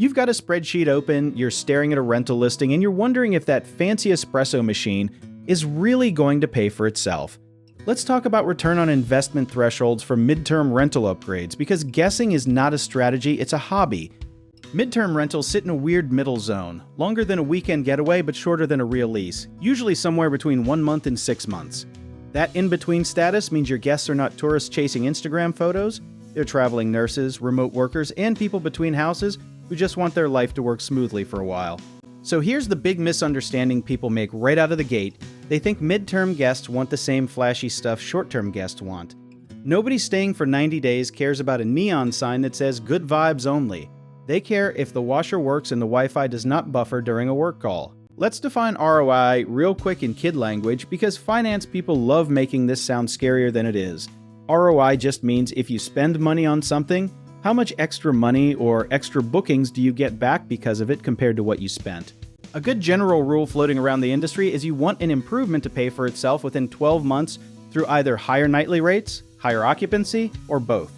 You've got a spreadsheet open, you're staring at a rental listing, and you're wondering if that fancy espresso machine is really going to pay for itself. Let's talk about return on investment thresholds for midterm rental upgrades, because guessing is not a strategy, it's a hobby. Midterm rentals sit in a weird middle zone, longer than a weekend getaway but shorter than a real lease, usually somewhere between 1 month and 6 months. That in-between status means your guests are not tourists chasing Instagram photos, they're traveling nurses, remote workers, and people between houses who just want their life to work smoothly for a while. So here's the big misunderstanding people make right out of the gate. They think midterm guests want the same flashy stuff short-term guests want. Nobody staying for 90 days cares about a neon sign that says good vibes only. They care if the washer works and the Wi-Fi does not buffer during a work call. Let's define ROI real quick in kid language because finance people love making this sound scarier than it is. ROI just means if you spend money on something, how much extra money or extra bookings do you get back because of it compared to what you spent? A good general rule floating around the industry is you want an improvement to pay for itself within 12 months through either higher nightly rates, higher occupancy, or both.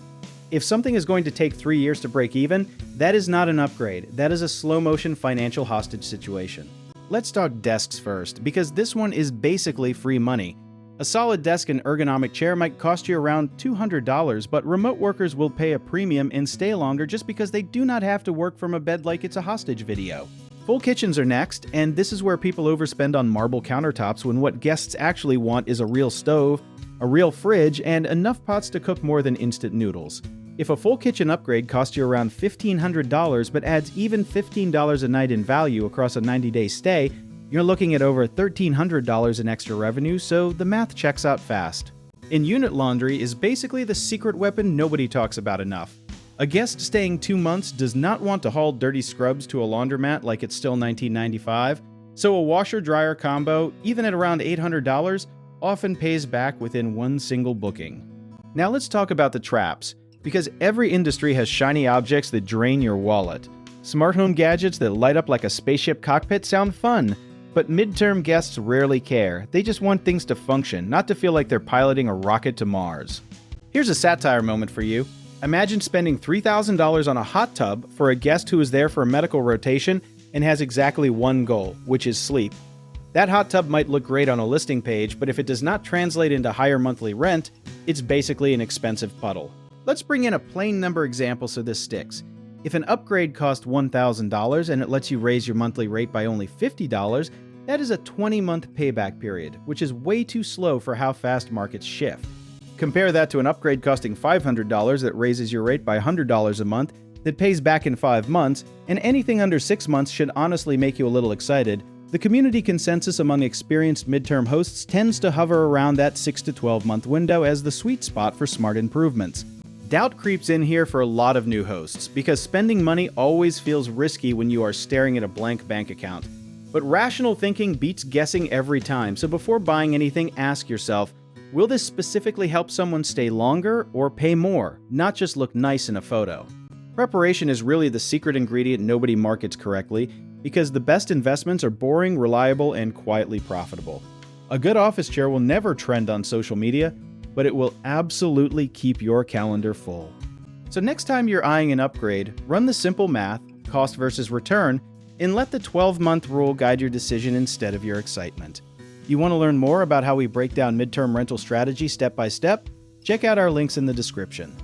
If something is going to take 3 years to break even, that is not an upgrade. That is a slow-motion financial hostage situation. Let's talk desks first, because this one is basically free money. A solid desk and ergonomic chair might cost you around $200, but remote workers will pay a premium and stay longer just because they do not have to work from a bed like it's a hostage video. Full kitchens are next, and this is where people overspend on marble countertops when what guests actually want is a real stove, a real fridge, and enough pots to cook more than instant noodles. If a full kitchen upgrade costs you around $1,500 but adds even $15 a night in value across a 90-day stay, you're looking at over $1,300 in extra revenue, so the math checks out fast. In-unit laundry is basically the secret weapon nobody talks about enough. A guest staying 2 months does not want to haul dirty scrubs to a laundromat like it's still 1995, so a washer-dryer combo, even at around $800, often pays back within one single booking. Now let's talk about the traps, because every industry has shiny objects that drain your wallet. Smart home gadgets that light up like a spaceship cockpit sound fun, but midterm guests rarely care. They just want things to function, not to feel like they're piloting a rocket to Mars. Here's a satire moment for you. Imagine spending $3,000 on a hot tub for a guest who is there for a medical rotation and has exactly one goal, which is sleep. That hot tub might look great on a listing page, but if it does not translate into higher monthly rent, it's basically an expensive puddle. Let's bring in a plain number example so this sticks. If an upgrade costs $1,000 and it lets you raise your monthly rate by only $50, that is a 20-month payback period, which is way too slow for how fast markets shift. Compare that to an upgrade costing $500 that raises your rate by $100 a month, that pays back in 5 months, and anything under 6 months should honestly make you a little excited. The community consensus among experienced midterm hosts tends to hover around that 6 to 12 month window as the sweet spot for smart improvements. Doubt creeps in here for a lot of new hosts, because spending money always feels risky when you are staring at a blank bank account. But rational thinking beats guessing every time, so before buying anything, ask yourself, will this specifically help someone stay longer or pay more, not just look nice in a photo? Preparation is really the secret ingredient nobody markets correctly, because the best investments are boring, reliable, and quietly profitable. A good office chair will never trend on social media, but it will absolutely keep your calendar full. So next time you're eyeing an upgrade, run the simple math, cost versus return, and let the 12-month rule guide your decision instead of your excitement. You want to learn more about how we break down midterm rental strategy step by step? Check out our links in the description.